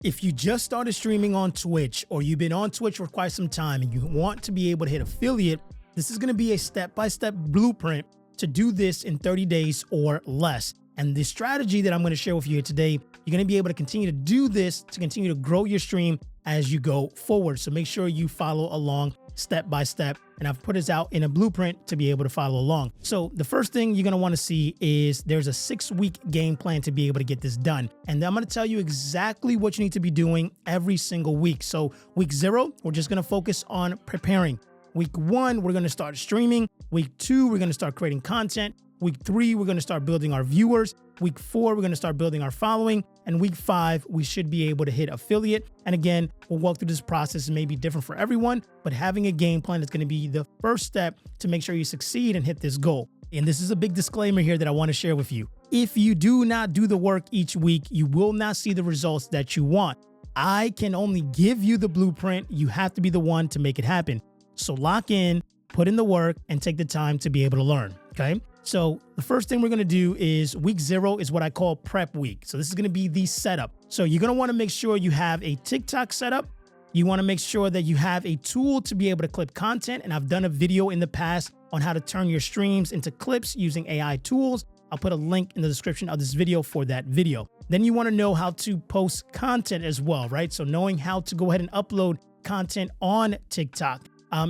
If you just started streaming on Twitch or you've been on Twitch for quite some time and you want to be able to hit affiliate, this is going to be a step-by-step blueprint to do this in 30 days or less. And the strategy that I'm going to share with you today, you're going to be able to continue to do this to continue to grow your stream as you go forward. So make sure you follow along step by step. And I've put this out in a blueprint to be able to follow along. So the first thing you're going to want to see is there's a 6-week game plan to be able to get this done. And I'm going to tell you exactly what you need to be doing every single week. So week 0, we're just going to focus on preparing. Week 1, we're going to start streaming. Week 2, we're going to start creating content. Week 3, we're going to start building our viewers. Week 4, we're going to start building our following. And week 5, we should be able to hit affiliate. And again, we'll walk through this process. It may be different for everyone, but having a game plan is going to be the first step to make sure you succeed and hit this goal. And this is a big disclaimer here that I want to share with you. If you do not do the work each week, you will not see the results that you want. I can only give you the blueprint. You have to be the one to make it happen. So lock in, put in the work, and take the time to be able to learn, okay? So the first thing we're going to do is week 0 is what I call prep week. So this is going to be the setup. So you're going to want to make sure you have a TikTok setup. You want to make sure that you have a tool to be able to clip content. And I've done a video in the past on how to turn your streams into clips using AI tools. I'll put a link in the description of this video for that video. Then you want to know how to post content as well, right? So knowing how to go ahead and upload content on TikTok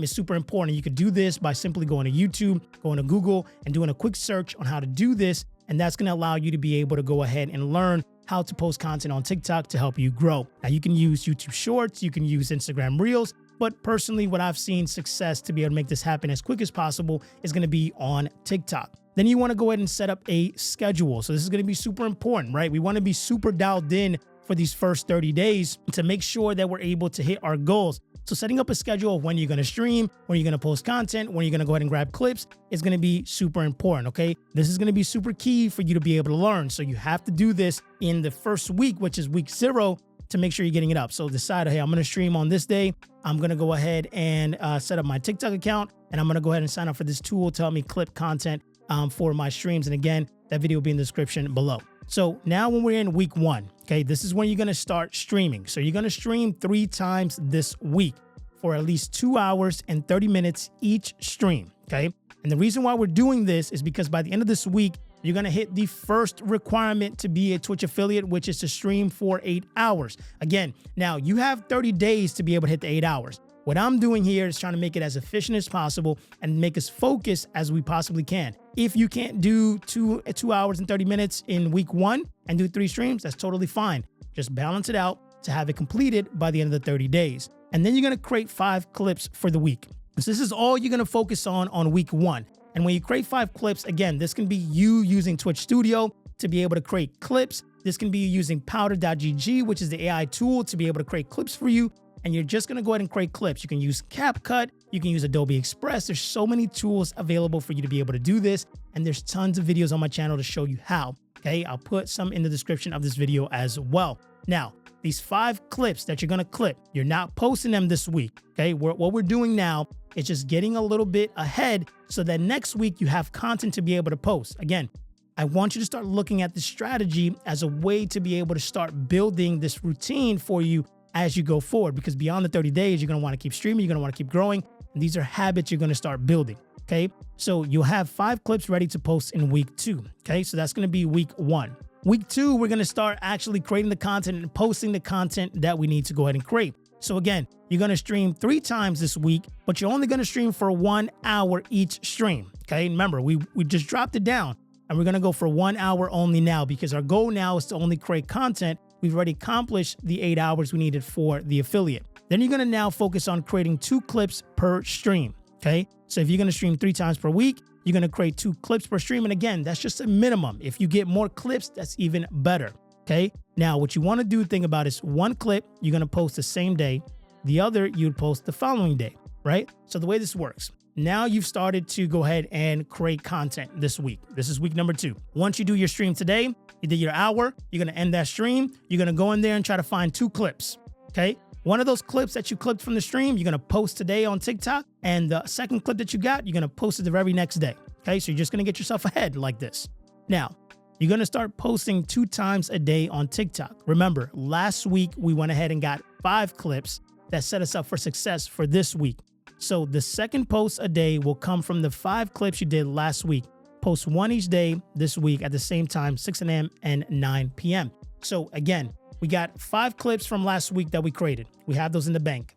is super important. You could do this by simply going to YouTube, going to Google, and doing a quick search on how to do this. And that's going to allow you to be able to go ahead and learn how to post content on TikTok to help you grow. Now, you can use YouTube Shorts, you can use Instagram Reels, but personally, what I've seen success to be able to make this happen as quick as possible is going to be on TikTok. Then you want to go ahead and set up a schedule. So this is going to be super important, right? We want to be super dialed in for these first 30 days to make sure that we're able to hit our goals. So setting up a schedule of when you're going to stream, when you're going to post content, when you're going to go ahead and grab clips is going to be super important, okay? This is going to be super key for you to be able to learn. So you have to do this in the first week, which is week 0, to make sure you're getting it up. So decide, hey, I'm going to stream on this day. I'm going to go ahead and set up my TikTok account, and I'm going to go ahead and sign up for this tool to help me clip content for my streams. And again, that video will be in the description below. So now when we're in week 1, okay, this is when you're going to start streaming. So you're going to stream 3 times this week for at least 2 hours and 30 minutes each stream, okay? And the reason why we're doing this is because by the end of this week, you're going to hit the first requirement to be a Twitch affiliate, which is to stream for 8 hours. Again, now you have 30 days to be able to hit the 8 hours. What I'm doing here is trying to make it as efficient as possible and make us focus as we possibly can. If you can't do 2 hours and 30 minutes in week 1 and do 3 streams, that's totally fine. Just balance it out to have it completed by the end of the 30 days. And then you're going to create 5 clips for the week. So this is all you're going to focus on week 1. And when you create 5 clips, again, this can be you using Twitch Studio to be able to create clips. This can be you using powder.gg, which is the AI tool to be able to create clips for you. And you're just going to go ahead and create clips. You can use CapCut. You can use Adobe Express. There's so many tools available for you to be able to do this. And there's tons of videos on my channel to show you how. Okay, I'll put some in the description of this video as well. Now, these 5 clips that you're going to clip, you're not posting them this week. Okay, what we're doing now is just getting a little bit ahead so that next week you have content to be able to post. Again, I want you to start looking at this strategy as a way to be able to start building this routine for you as you go forward, because beyond the 30 days, you're going to want to keep streaming. You're going to want to keep growing. And these are habits you're going to start building. Okay, so you'll have 5 clips ready to post in week 2. Okay, so that's going to be week 1. Week 2, we're going to start actually creating the content and posting the content that we need to go ahead and create. So again, you're going to stream 3 times this week, but you're only going to stream for 1 hour each stream. Okay, remember, we just dropped it down and we're going to go for 1 hour only now because our goal now is to only create content. We've already accomplished the 8 hours we needed for the affiliate. Then you're going to now focus on creating 2 clips per stream. Okay, so if you're going to stream 3 times per week, you're going to create 2 clips per stream. And again, that's just a minimum. If you get more clips, that's even better. Okay. Now, what you want to do, think about is 1 clip, you're going to post the same day. The other, you'd post the following day, right? So the way this works, now you've started to go ahead and create content this week. This is week number 2. Once you do your stream today, you did your hour, you're going to end that stream. You're going to go in there and try to find 2 clips. Okay. One of those clips that you clipped from the stream, you're going to post today on TikTok. And the second clip that you got, you're going to post it the very next day. Okay, so you're just going to get yourself ahead like this. Now, you're going to start posting 2 times a day on TikTok. Remember, last week we went ahead and got 5 clips that set us up for success for this week. So the second post a day will come from the 5 clips you did last week. Post 1 each day this week at the same time, 6 a.m. and 9 p.m. So again, we got 5 clips from last week that we created. We have those in the bank.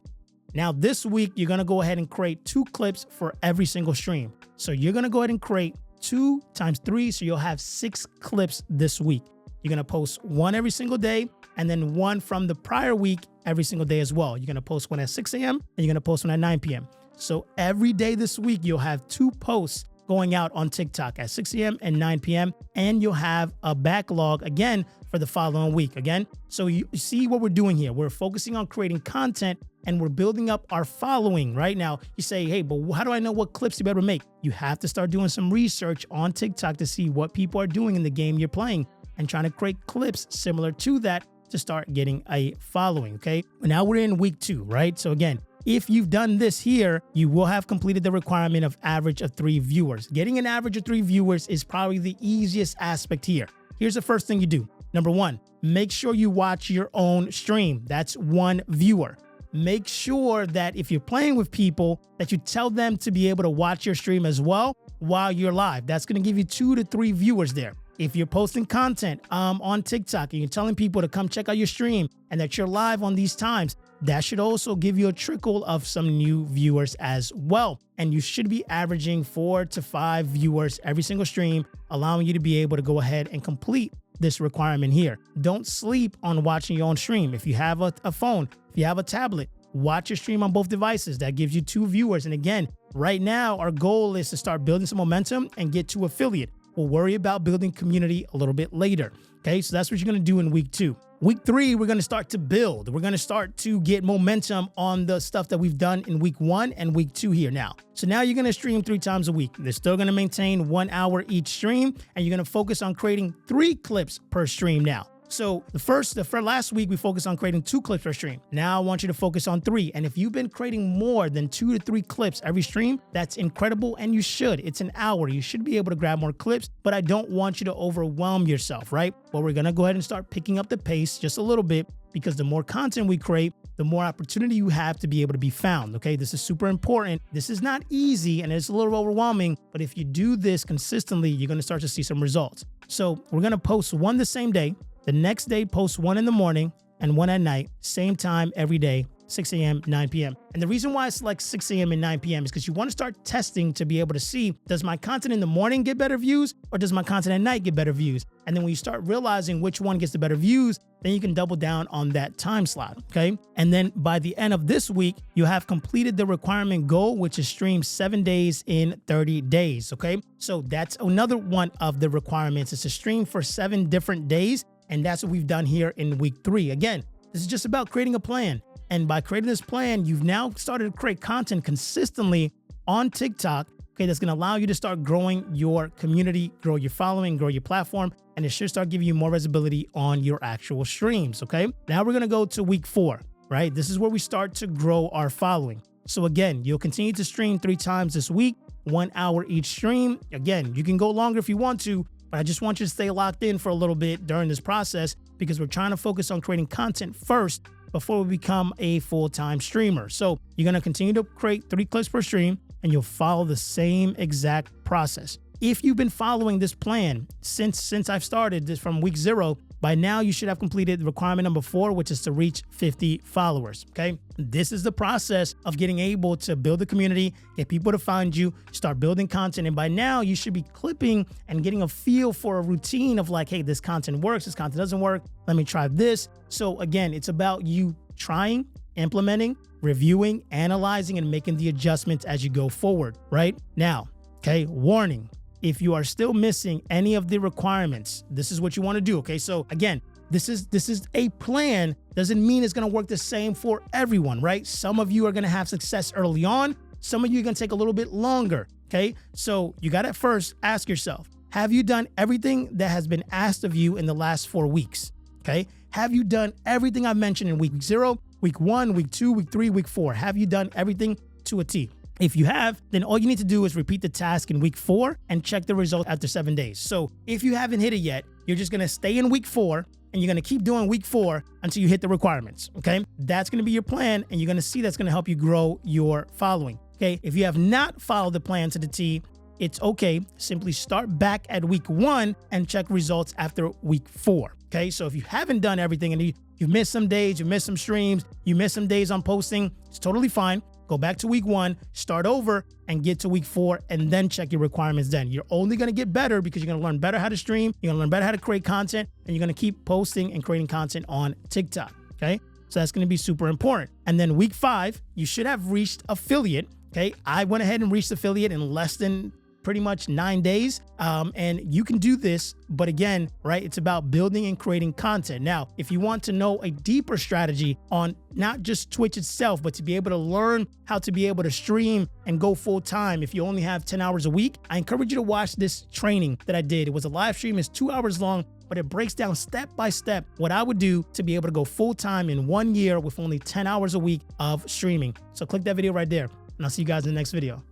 Now this week, you're going to go ahead and create 2 clips for every single stream. So you're going to go ahead and create 2 times 3. So you'll have 6 clips this week. You're going to post 1 every single day and then 1 from the prior week every single day as well. You're going to post 1 at 6 a.m. and you're going to post 1 at 9 p.m. So every day this week, you'll have 2 posts going out on TikTok at 6 a.m. and 9 p.m. And you'll have a backlog again for the following week again. So you see what we're doing here. We're focusing on creating content and we're building up our following right now. You say, hey, but how do I know what clips you better make? You have to start doing some research on TikTok to see what people are doing in the game you're playing and trying to create clips similar to that to start getting a following, okay? Now we're in week 2, right? So again, if you've done this here, you will have completed the requirement of average of 3 viewers. Getting an average of 3 viewers is probably the easiest aspect here. Here's the first thing you do. Number 1, make sure you watch your own stream. That's 1 viewer. Make sure that if you're playing with people, that you tell them to be able to watch your stream as well while you're live. That's going to give you 2 to 3 viewers there. If you're posting content on TikTok and you're telling people to come check out your stream and that you're live on these times, that should also give you a trickle of some new viewers as well. And you should be averaging 4 to 5 viewers every single stream, allowing you to be able to go ahead and complete this requirement here. Don't sleep on watching your own stream. If you have a phone, if you have a tablet, watch your stream on both devices. That gives you 2 viewers. And again, right now, our goal is to start building some momentum and get to affiliate. We'll worry about building community a little bit later. Okay, so that's what you're going to do in week 2. Week 3, we're going to start to build. We're going to start to get momentum on the stuff that we've done in week 1 and week 2 here now. So now you're going to stream 3 times a week. They're still going to maintain 1 hour each stream, and you're going to focus on creating 3 clips per stream now. So for last week, we focused on creating 2 clips per stream. Now I want you to focus on 3. And if you've been creating more than 2 to 3 clips every stream, that's incredible. And you should. It's an hour. You should be able to grab more clips, but I don't want you to overwhelm yourself, right? Well, we're going to go ahead and start picking up the pace just a little bit, because the more content we create, the more opportunity you have to be able to be found. Okay, this is super important. This is not easy and it's a little overwhelming, but if you do this consistently, you're going to start to see some results. So we're going to post 1 the same day. The next day, post 1 in the morning and 1 at night, same time every day, 6 a.m., 9 p.m. And the reason why I select 6 a.m. and 9 p.m. is because you want to start testing to be able to see, does my content in the morning get better views or does my content at night get better views? And then when you start realizing which one gets the better views, then you can double down on that time slot, okay? And then by the end of this week, you have completed the requirement goal, which is stream 7 days in 30 days, okay? So that's another one of the requirements. It's to stream for 7 different days. And that's what we've done here in week 3. Again, this is just about creating a plan. And by creating this plan, you've now started to create content consistently on TikTok, okay, that's going to allow you to start growing your community, grow your following, grow your platform, and it should start giving you more visibility on your actual streams, okay? Now we're going to go to week 4, right? This is where we start to grow our following. So again, you'll continue to stream 3 times this week, 1 hour each stream. Again, you can go longer if you want to, but I just want you to stay locked in for a little bit during this process because we're trying to focus on creating content first before we become a full-time streamer. So you're going to continue to create 3 clips per stream and you'll follow the same exact process. If you've been following this plan since I've started this from week 0, by now you should have completed requirement number 4, which is to reach 50 followers, okay? This is the process of getting able to build a community, get people to find you, start building content. And by now you should be clipping and getting a feel for a routine of like, hey, this content works, this content doesn't work. Let me try this. So again, it's about you trying, implementing, reviewing, analyzing, and making the adjustments as you go forward, right? Now, okay, warning. If you are still missing any of the requirements, this is what you want to do, okay? So again, this is a plan. Doesn't mean it's going to work the same for everyone, right? Some of you are going to have success early on. Some of you are going to take a little bit longer, okay? So you got to first ask yourself, have you done everything that has been asked of you in the last 4 weeks, okay? Have you done everything I mentioned in week 0, week 1, week 2, week 3, week 4? Have you done everything to a T? If you have, then all you need to do is repeat the task in week 4 and check the result after 7 days. So if you haven't hit it yet, you're just going to stay in week 4 and you're going to keep doing week 4 until you hit the requirements. Okay. That's going to be your plan. And you're going to see that's going to help you grow your following. Okay. If you have not followed the plan to the T, it's okay. Simply start back at week 1 and check results after week 4. Okay. So if you haven't done everything and you've missed some days, you missed some streams, you missed some days on posting, it's totally fine. Go back to week 1, start over and get to week 4 and then check your requirements then. You're only going to get better because you're going to learn better how to stream. You're going to learn better how to create content and you're going to keep posting and creating content on TikTok. Okay. So that's going to be super important. And then week 5, you should have reached affiliate. Okay. I went ahead and reached affiliate in less than pretty much 9 days. And you can do this, but again, right, it's about building and creating content. Now, if you want to know a deeper strategy on not just Twitch itself, but to be able to learn how to be able to stream and go full time, if you only have 10 hours a week, I encourage you to watch this training that I did. It was a live stream, it's 2 hours long, but it breaks down step by step what I would do to be able to go full time in 1 year with only 10 hours a week of streaming. So click that video right there and I'll see you guys in the next video.